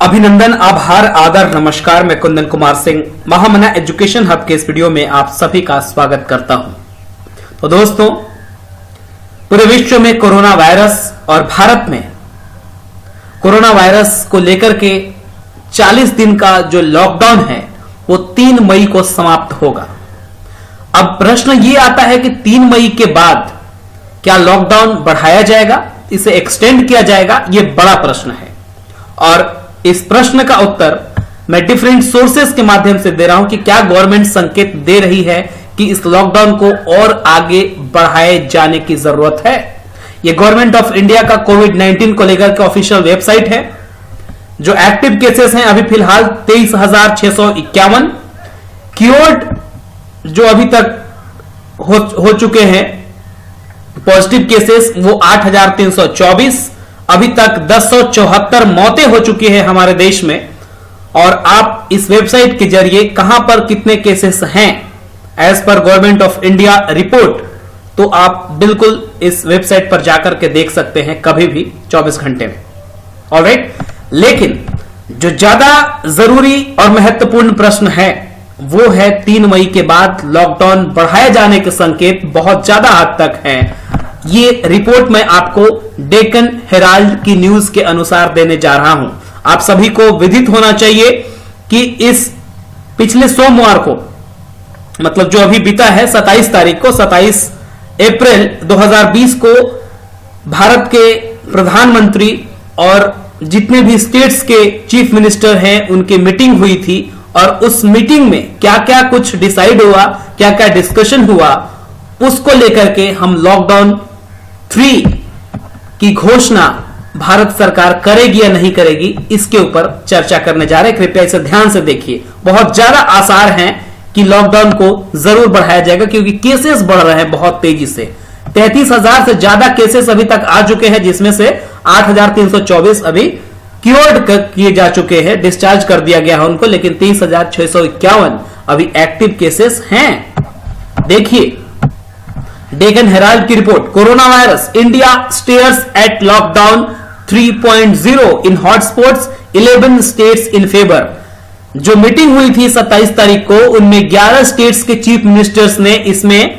अभिनंदन, आभार, आदर, नमस्कार। मैं कुंदन कुमार सिंह महामना एजुकेशन हब के इस वीडियो में आप सभी का स्वागत करता हूं। तो दोस्तों, पूरे विश्व में कोरोना वायरस और भारत में कोरोना वायरस को लेकर के 40 दिन का जो लॉकडाउन है वो 3 मई को समाप्त होगा। अब प्रश्न ये आता है कि 3 मई के बाद क्या लॉकडाउन बढ़ाया जाएगा, इसे एक्सटेंड किया जाएगा? ये बड़ा प्रश्न है और इस प्रश्न का उत्तर मैं डिफरेंट सोर्सेस के माध्यम से दे रहा हूं कि क्या गवर्नमेंट संकेत दे रही है कि इस लॉकडाउन को और आगे बढ़ाए जाने की जरूरत है। यह गवर्नमेंट ऑफ इंडिया का कोविड-19 को लेकर के ऑफिशियल वेबसाइट है। जो एक्टिव केसेस हैं अभी फिलहाल 23,651, क्योर्ड जो अभी तक हो चुके हैं पॉजिटिव केसेस वो 8,324, अभी तक 1074 मौतें हो चुकी हैं हमारे देश में। और आप इस वेबसाइट के जरिए कहां पर कितने केसेस हैं as per government of India report, तो आप बिल्कुल इस वेबसाइट पर जाकर के देख सकते हैं कभी भी 24 घंटे में। ऑलराइट, लेकिन जो ज्यादा जरूरी और महत्वपूर्ण प्रश्न है वो है 3 मई के बाद लॉकडाउन बढ़ाए जाने के संकेत बहुत ज्यादा हद तक हैं। ये रिपोर्ट मैं आपको डेक्कन हेराल्ड की न्यूज के अनुसार देने जा रहा हूं। आप सभी को विदित होना चाहिए कि इस पिछले सोमवार को, मतलब जो अभी बीता है 27 तारीख को, 27 अप्रैल 2020 को भारत के प्रधानमंत्री और जितने भी स्टेट्स के चीफ मिनिस्टर हैं उनकी मीटिंग हुई थी और उस मीटिंग में क्या क्या कुछ डिसाइड हुआ, क्या क्या डिस्कशन हुआ, उसको लेकर के हम लॉकडाउन 3 की घोषणा भारत सरकार करेगी या नहीं करेगी इसके ऊपर चर्चा करने जा रहे हैं। कृपया इसे ध्यान से देखिए। बहुत ज्यादा आसार हैं कि लॉकडाउन को जरूर बढ़ाया जाएगा क्योंकि केसेस बढ़ रहे हैं बहुत तेजी से। 33,000 से ज्यादा केसेस अभी तक आ चुके हैं, जिसमें से 8,324 अभी क्योर्ड किए जा चुके हैं, डिस्चार्ज कर दिया गया है उनको, लेकिन 23,651 अभी एक्टिव केसेस हैं। देखिए डेक्कन हेराल्ड की report, corona virus, India stairs eight lockdown 3.0 in hotspots, 11 states in favour. जो मीटिंग हुई थी 27 तारीख को, उनमें 11 स्टेट्स के चीफ मिनिस्टर्स ने इसमें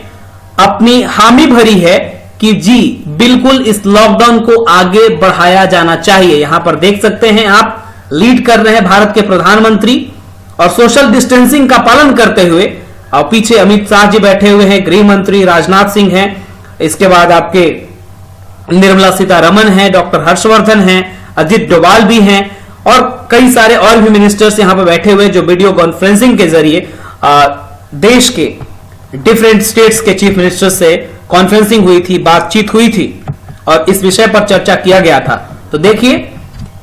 अपनी हामी भरी है कि जी बिल्कुल इस लॉकडाउन को आगे बढ़ाया जाना चाहिए। यहां पर देख सकते हैं आप, लीड कर रहे हैं भारत के प्रधानमंत्री और सोशल डिस्टेंसिंग का पालन करते हुए। और पीछे अमित शाह जी बैठे हुए हैं, गृह मंत्री राजनाथ सिंह हैं, इसके बाद आपके निर्मला सीतारमण हैं, डॉक्टर हर्षवर्धन हैं, अजित डोभाल भी हैं और कई सारे और भी मिनिस्टर्स यहां पर बैठे हुए जो वीडियो कॉन्फ्रेंसिंग के जरिए देश के डिफरेंट स्टेट्स के चीफ मिनिस्टर से कॉन्फ्रेंसिंग हुई थी, बातचीत हुई थी और इस विषय पर चर्चा किया गया था। तो देखिए,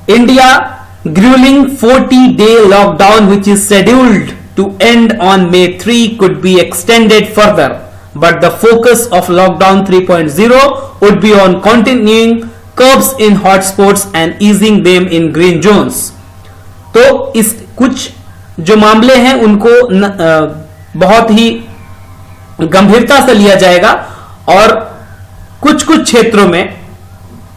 India gruelling 40-day lockdown which is scheduled to end on May 3 could be extended further, but the focus of lockdown 3.0 would be on continuing curbs in hotspots and easing them in green zones. तो इस कुछ जो मामले हैं उनको बहुत ही गंभीरता से लिया जाएगा और कुछ कुछ क्षेत्रों में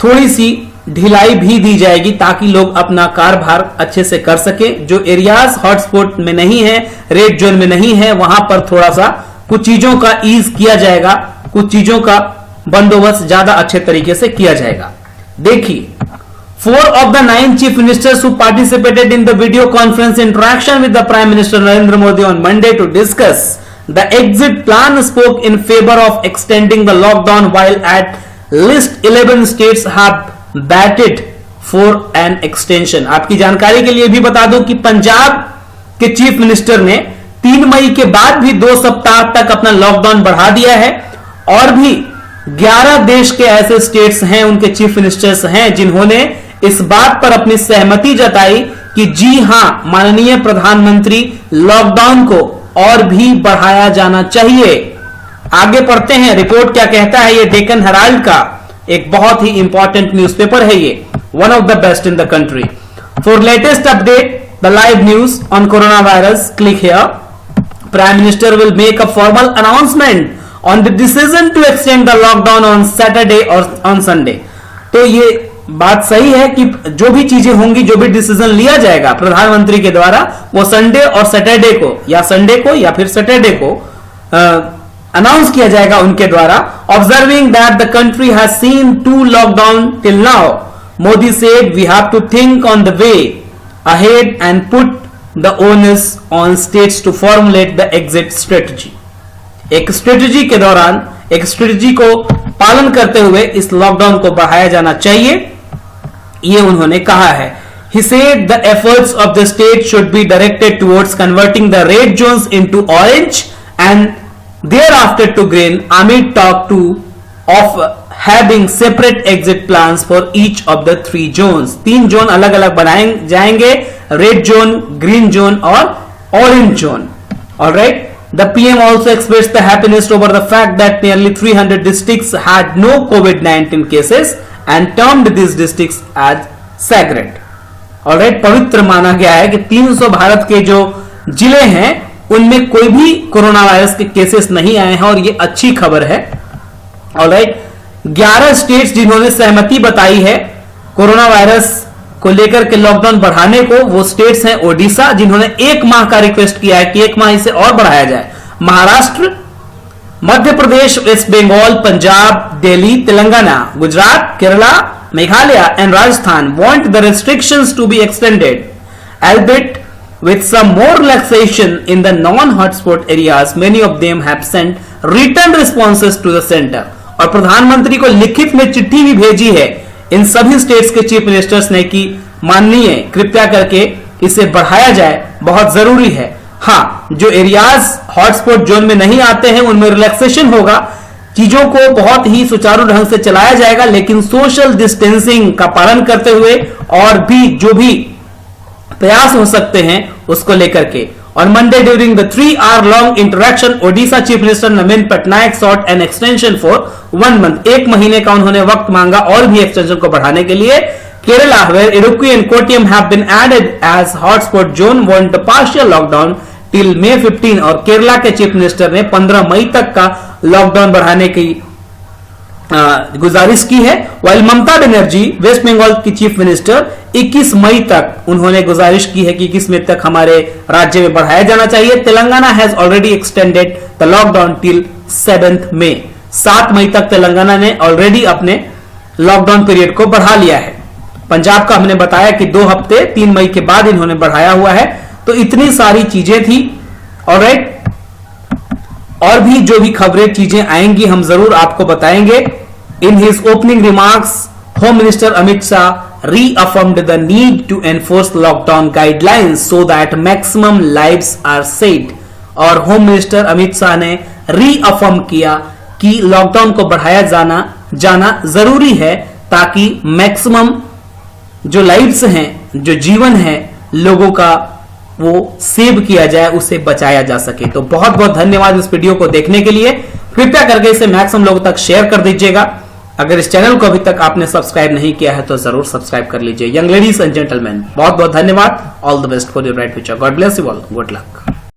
थोड़ी सी ढिलाई भी दी जाएगी ताकि लोग अपना कार्यभार अच्छे से कर सके। जो एरियाज हॉटस्पॉट में नहीं है, रेड जोन में नहीं है, वहां पर थोड़ा सा कुछ चीजों का ईज किया जाएगा, कुछ चीजों का बंदोबस्त ज्यादा अच्छे तरीके से किया जाएगा। देखिए, 4 of the 9 chief ministers who participated in the video conference interaction with the Prime Minister Narendra Modi on Monday to discuss the exit plan spoke in favor of extending the lockdown, while at least 11 states have batted for an extension. आपकी जानकारी के लिए भी बता दूं कि पंजाब के chief minister ने 3 मई के बाद भी 2 सप्ताह तक अपना लॉकडाउन बढ़ा दिया है और भी 11 देश के ऐसे स्टेट्स हैं, उनके चीफ मिनिस्टर्स हैं जिन्होंने इस बात पर अपनी सहमति जताई कि जी हां, माननीय प्रधानमंत्री, लॉकडाउन को और भी बढ़ाया जाना चाहिए। आगे पढ़ते हैं, रिपोर्ट क्या कहता है। ये डेक्कन हेराल्ड का एक बहुत ही इंपॉर्टेंट न्यूज़पेपर है, ये one of the best in the country. For latest update the live news on coronavirus, click here. Prime minister will make a formal announcement on the decision to extend the lockdown on Saturday और on Sunday. तो ये बात सही है कि जो भी चीजें होंगी, जो भी डिसीजन लिया जाएगा प्रधानमंत्री के द्वारा, वो संडे और सैटरडे को या संडे को या फिर सैटरडे को अनाउंस किया जाएगा उनके द्वारा. Observing that the country has seen 2 lockdown till now, Modi said we have to think on the way ahead and put the onus on states to formulate the exit strategy. एक strategy के दौरान, एक strategy को पालन करते हुए इस lockdown को बढ़ाया जाना चाहिए, ये उन्होंने कहा है. He said the efforts of the state should be directed towards converting the red zones into orange and thereafter to green amid talk of having separate exit plans for each of the 3 zones. 3 zone अलग अलग बनाए जाएंगे, red zone, green zone और orange zone. Alright. The PM also expressed the happiness over the fact that nearly 300 districts had no COVID-19 cases and termed these districts as sacred. Alright, पवित्र माना गया है कि 300 भारत के जो जिले हैं उनमें कोई भी कोरोना वायरस के केसेस नहीं आए हैं और ये अच्छी खबर है. Alright, 11 स्टेट्स जिन्होंने सहमति बताई है कोरोना वायरस को लेकर के लॉकडाउन बढ़ाने को, वो स्टेट्स हैं ओडिशा जिन्होंने 1 माह का रिक्वेस्ट किया है कि 1 माह इसे और बढ़ाया जाए. Maharashtra, Madhya Pradesh, West Bengal, Punjab, Delhi, Telangana, Gujarat, Kerala, Meghalaya and Rajasthan want the restrictions to be extended, albeit with some more relaxation in the non-hotspot areas. Many of them have sent written responses to the center. और प्रधानमंत्री को लिखित में चिट्ठी भी भेजी है इन सभी स्टेट्स के चीफ मिनिस्टर्स ने कि माननीय कृपया करके इसे बढ़ाया जाए, बहुत जरूरी है. हाँ, जो एरियाज हॉटस्पॉट जोन में नहीं आते हैं उनमें रिलैक्सेशन होगा, चीजों को बहुत ही सुचारू ढंग से चलाया जाएगा, लेकिन सोशल डिस्टेंसिंग का पालन करते हुए और भी जो भी प्रयास हो सकते हैं उसको लेकर के. On Monday, during the 3-hour long interaction, Odisha Chief Minister Navin Patnaik sought an extension for 1 month. 1 महीने का उन्होंने वक्त मांगा और भी एक्सटेंशन को बढ़ाने के लिए. Kerala, where Idukki and Kottayam have been added as hotspot zone, want a partial lockdown till May 15. और केरला के चीफ मिनिस्टर ने 15 मई तक का लॉकडाउन बढ़ाने की गुजारिश की है. वाइल ममता बनर्जी, वेस्ट बंगाल की चीफ मिनिस्टर, 21 मई तक उन्होंने गुजारिश की है कि 21 मई तक हमारे राज्य में बढ़ाया जाना चाहिए. Telangana has already extended the lockdown till 7th मई. 7 मई तक तेलंगाना ने ऑलरेडी अपने लॉकडाउन पीरियड को बढ़ा लिया है. पंजाब का हमने बताया कि 2 हफ्ते 3 मई के बाद इन्होंने बढ़ाया हुआ है. तो इतनी सारी चीजें थी. ऑलराइट, और भी जो भी खबरें चीजें आएंगी हम जरूर आपको बताएंगे. In his opening remarks, Home Minister Amit Shah reaffirmed the need to enforce lockdown guidelines so that maximum lives are saved. और होम मिनिस्टर अमित शाह ने रीअफर्म किया कि लॉकडाउन को बढ़ाया जाना जरूरी है ताकि मैक्सिमम जो लाइव्स हैं, जो जीवन है लोगों का, वो सेव किया जाए, उसे बचाया जा सके. तो बहुत बहुत धन्यवाद इस वीडियो को देखने के लिए. कृपया करके इसे मैक्सिमम लोगों तक शेयर कर दीजिएगा. अगर इस चैनल को अभी तक आपने सब्सक्राइब नहीं किया है तो जरूर सब्सक्राइब कर लीजिए. यंग लेडीज एंड जेंटलमैन, बहुत बहुत धन्यवाद. All the best for your bright future. God bless you all. Good luck.